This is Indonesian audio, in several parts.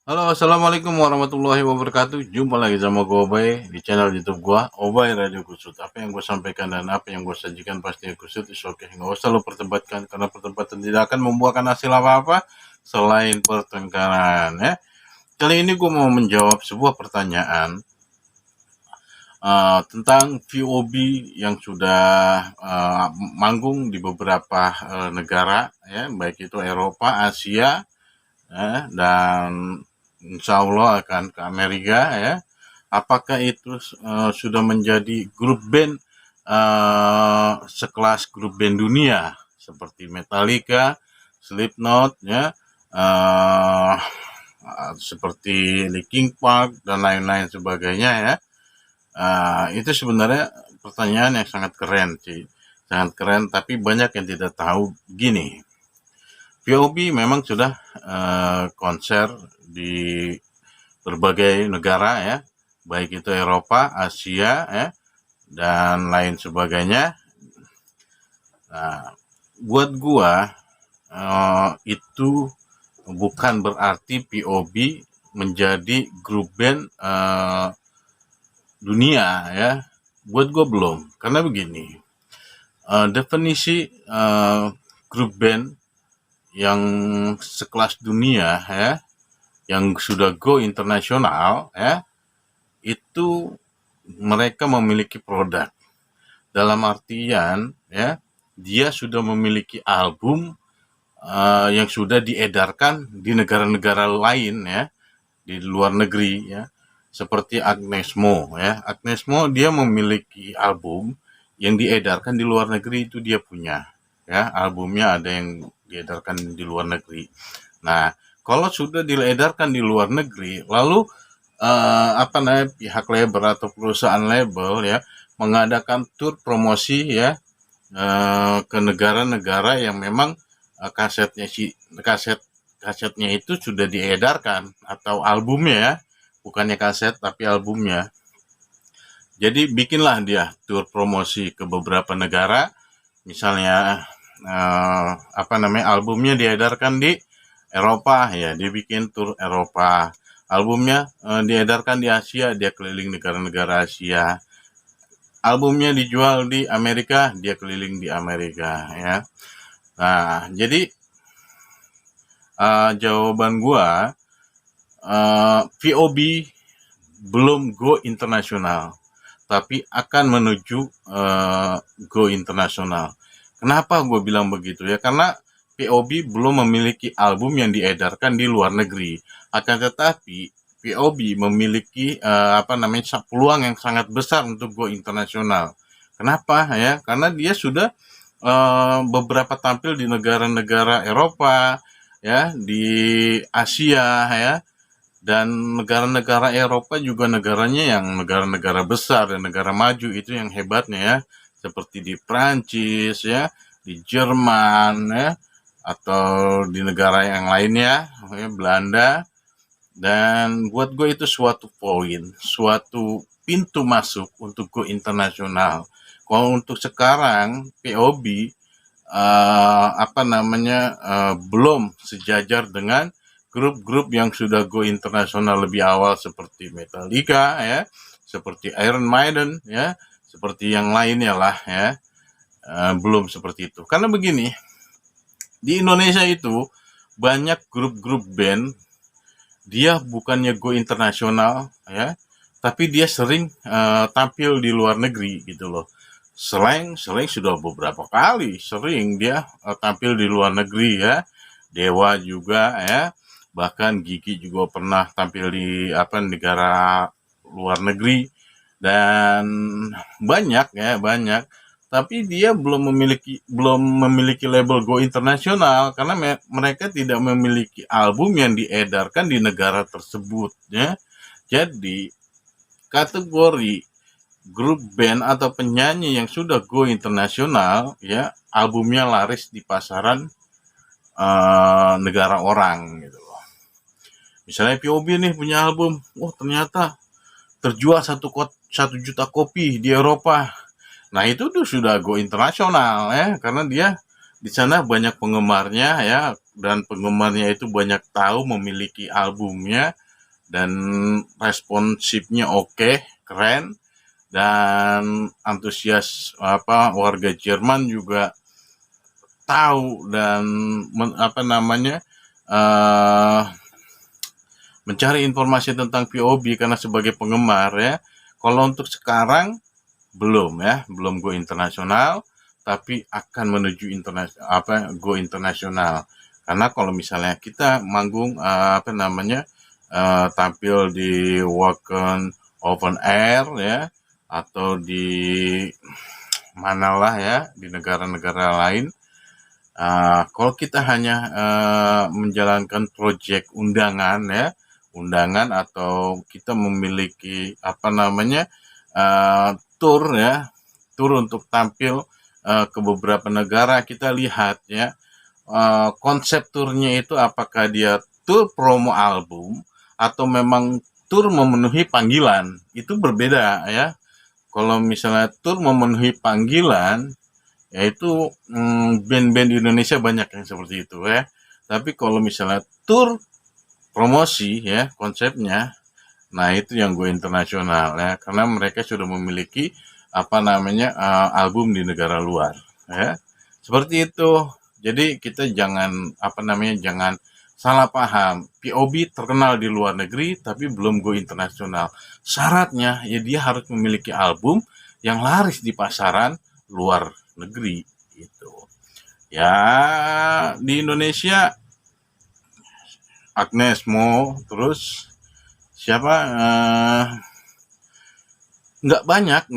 Halo, assalamualaikum warahmatullahi wabarakatuh. Jumpa lagi sama gue Obay di channel YouTube gua, Obay Radio Kusut. Apa yang gue sampaikan dan apa yang gue sajikan pastinya kusut, is oke. Nggak usah lo perdebatkan karena perdebatan tidak akan membuahkan hasil apa-apa selain pertengkaran. Ya, kali ini gue mau menjawab sebuah pertanyaan tentang VOB yang sudah manggung di beberapa negara, ya, baik itu Eropa, Asia, dan insya Allah akan ke Amerika, ya. Apakah itu sudah menjadi grup band sekelas grup band dunia seperti Metallica, Slipknot, ya, uh, seperti Linkin Park dan lain-lain sebagainya, ya. Itu sebenarnya pertanyaan yang sangat keren sih, sangat keren. Tapi banyak yang tidak tahu gini. VOB memang sudah konser di berbagai negara, ya, baik itu Eropa, Asia, ya, dan lain sebagainya. Nah, buat gua itu bukan berarti POB menjadi grup band dunia, ya. Buat gua belum, karena begini, definisi grup band yang sekelas dunia, ya, yang sudah go internasional, ya, itu mereka memiliki produk. Dalam artian, ya, dia sudah memiliki album yang sudah diedarkan di negara-negara lain, ya, di luar negeri, ya. Seperti Agnes Mo, ya. Agnes Mo dia memiliki album yang diedarkan di luar negeri, itu dia punya, ya. Albumnya ada yang diedarkan di luar negeri. Nah, kalau sudah diedarkan di luar negeri, lalu pihak label atau perusahaan label, ya, mengadakan tur promosi, ya, ke negara-negara yang memang kasetnya itu sudah diedarkan, atau albumnya, ya, bukannya kaset tapi albumnya. Jadi bikinlah dia tur promosi ke beberapa negara, misalnya albumnya diedarkan di Eropa, ya, dia bikin tur Eropa. Albumnya diedarkan di Asia, dia keliling negara-negara Asia. Albumnya dijual di Amerika, dia keliling di Amerika, ya. Nah, jadi jawaban gua, VOB belum go internasional, tapi akan menuju go internasional. Kenapa gue bilang begitu, ya? Karena POB belum memiliki album yang diedarkan di luar negeri. Akan tetapi POB memiliki peluang yang sangat besar untuk go internasional. Kenapa, ya? Karena dia sudah beberapa tampil di negara-negara Eropa, ya, di Asia, ya, dan negara-negara Eropa juga negaranya yang negara-negara besar dan negara maju, itu yang hebatnya, ya, seperti di Prancis, ya, di Jerman, ya, atau di negara yang lainnya, ya, Belanda. Dan buat gue itu suatu poin, suatu pintu masuk untuk go internasional. Kalau untuk sekarang POB belum sejajar dengan grup-grup yang sudah go internasional lebih awal seperti Metallica, ya, seperti Iron Maiden, ya, seperti yang lainnya lah, ya. Belum seperti itu. Karena begini, di Indonesia itu banyak grup-grup band, dia bukannya go internasional, ya, tapi dia sering tampil di luar negeri gitu loh. Slang sudah beberapa kali sering dia tampil di luar negeri, ya. Dewa juga, ya. Bahkan Gigi juga pernah tampil di negara luar negeri, dan banyak, ya, banyak. Tapi dia belum memiliki label go internasional karena mereka tidak memiliki album yang diedarkan di negara tersebut, ya. Jadi kategori grup band atau penyanyi yang sudah go internasional, ya, albumnya laris di pasaran negara orang gitu loh. Misalnya POB nih punya album, ternyata terjual 1 juta kopi di Eropa. Nah, itu tuh sudah go internasional, ya, karena dia di sana banyak penggemarnya, ya, dan penggemarnya itu banyak tahu, memiliki albumnya, dan responsifnya oke, keren, dan antusias warga Jerman juga tahu dan uh, mencari informasi tentang POB karena sebagai penggemar ya. Kalau untuk sekarang belum go internasional, tapi akan menuju go internasional. Karena kalau misalnya kita manggung tampil di Wacken Open Air ya, atau di manalah ya, di negara-negara lain, kalau kita hanya menjalankan proyek undangan ya, atau kita memiliki tour ya, tour untuk tampil ke beberapa negara, kita lihat ya konsep turnya itu apakah dia tour promo album atau memang tour memenuhi panggilan. Itu berbeda ya. Kalau misalnya tour memenuhi panggilan, yaitu band-band di Indonesia banyak yang seperti itu ya. Tapi kalau misalnya tour promosi ya konsepnya, nah itu yang go internasional ya, karena mereka sudah memiliki album di negara luar ya. Seperti itu. Jadi kita jangan jangan salah paham. POB terkenal di luar negeri tapi belum go internasional. Syaratnya ya dia harus memiliki album yang laris di pasaran luar negeri itu. Ya di Indonesia Agnes Mo, terus siapa nggak banyak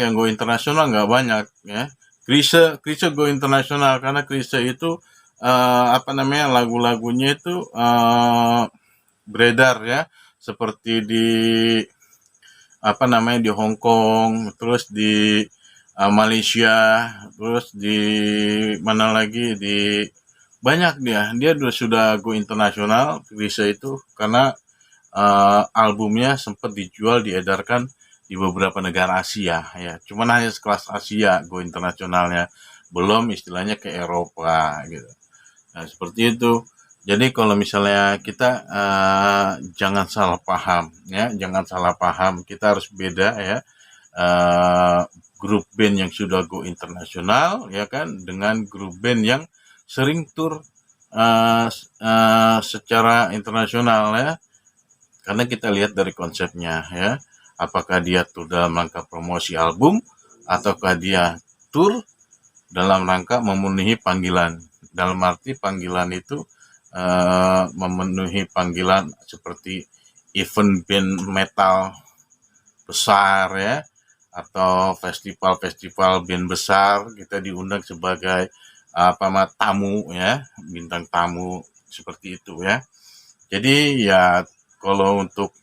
yang go internasional, nggak banyak ya. Krisye go internasional karena Krisye itu lagu-lagunya itu beredar ya, seperti di di Hong Kong, terus di Malaysia, terus di mana lagi, di banyak dia sudah go internasional Krisye itu, karena albumnya sempat diedarkan di beberapa negara Asia ya, cuman hanya sekelas Asia go internasionalnya, belum istilahnya ke Eropa gitu. Nah seperti itu. Jadi kalau misalnya kita jangan salah paham ya, kita harus beda ya, grup band yang sudah go internasional ya kan, dengan grup band yang sering tur secara internasional ya. Karena kita lihat dari konsepnya ya, apakah dia tur dalam rangka promosi album ataukah dia tur dalam rangka memenuhi panggilan. Dalam arti panggilan itu memenuhi panggilan seperti event band metal besar ya, atau festival band besar, kita diundang sebagai tamu ya, bintang tamu seperti itu ya. Jadi ya kalau untuk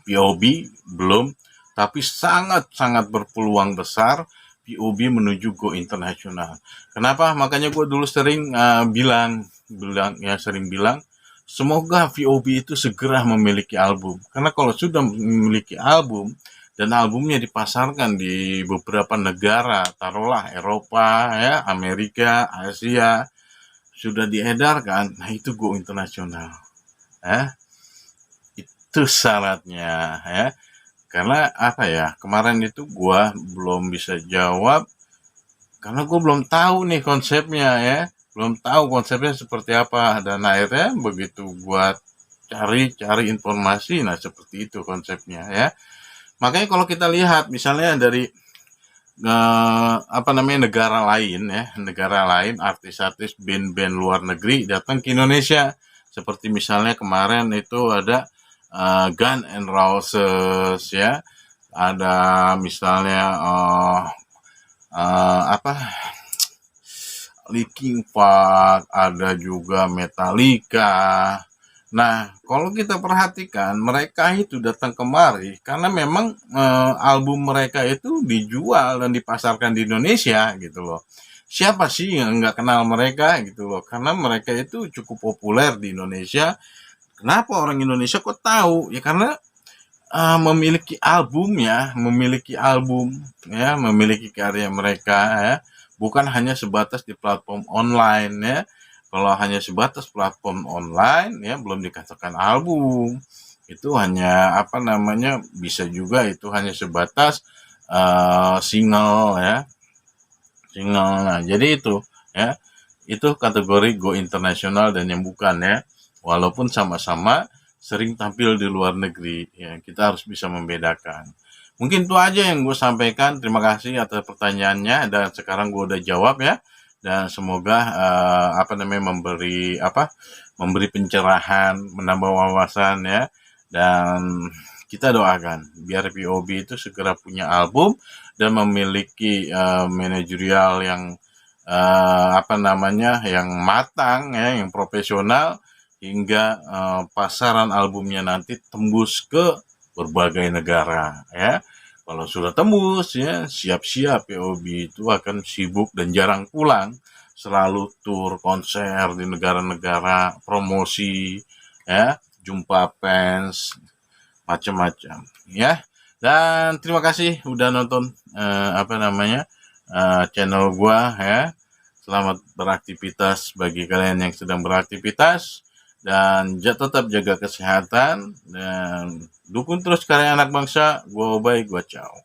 POB belum, tapi sangat berpeluang besar POB menuju go internasional. Kenapa? Makanya gue dulu sering bilang semoga POB itu segera memiliki album. Karena kalau sudah memiliki album dan albumnya dipasarkan di beberapa negara, taruhlah Eropa ya, Amerika, Asia, sudah diedarkan, nah itu go internasional. Itu syaratnya ya. Karena kemarin itu gue belum bisa jawab karena gue belum tahu nih konsepnya ya, belum tahu konsepnya seperti apa, dan akhirnya begitu gue cari informasi, nah seperti itu konsepnya ya. Makanya kalau kita lihat misalnya dari negara lain, artis-artis band-band luar negeri datang ke Indonesia, seperti misalnya kemarin itu ada Guns N' Roses ya, ada misalnya Linkin Park, ada juga Metallica. Nah, kalau kita perhatikan mereka itu datang kemari karena memang album mereka itu dijual dan dipasarkan di Indonesia gitu loh. Siapa sih yang nggak kenal mereka gitu loh? Karena mereka itu cukup populer di Indonesia. Kenapa orang Indonesia kok tahu? Ya karena memiliki album ya, memiliki karya mereka ya, bukan hanya sebatas di platform online ya, Kalau hanya sebatas platform online ya belum dikatakan album. Itu hanya apa namanya, bisa juga itu hanya sebatas single ya, single. Nah, jadi itu ya, itu kategori go internasional dan yang bukan ya. Walaupun sama-sama sering tampil di luar negeri ya, kita harus bisa membedakan. Mungkin itu aja yang gue sampaikan. Terima kasih atas pertanyaannya dan sekarang gue udah jawab ya. Dan semoga apa namanya, memberi pencerahan, menambah wawasan ya. Dan kita doakan biar POB itu segera punya album dan memiliki manajerial yang apa namanya, yang matang ya, yang profesional, hingga pasaran albumnya nanti tembus ke berbagai negara ya. Kalau sudah tembus ya, siap-siap POB itu akan sibuk dan jarang pulang, selalu tur konser di negara-negara, promosi ya, jumpa fans, macam-macam ya. Dan terima kasih udah nonton apa namanya, channel gua ya. Selamat beraktivitas bagi kalian yang sedang beraktivitas, dan tetap jaga kesehatan dan dukung terus karya anak bangsa. Gua Obay, gua Ciao.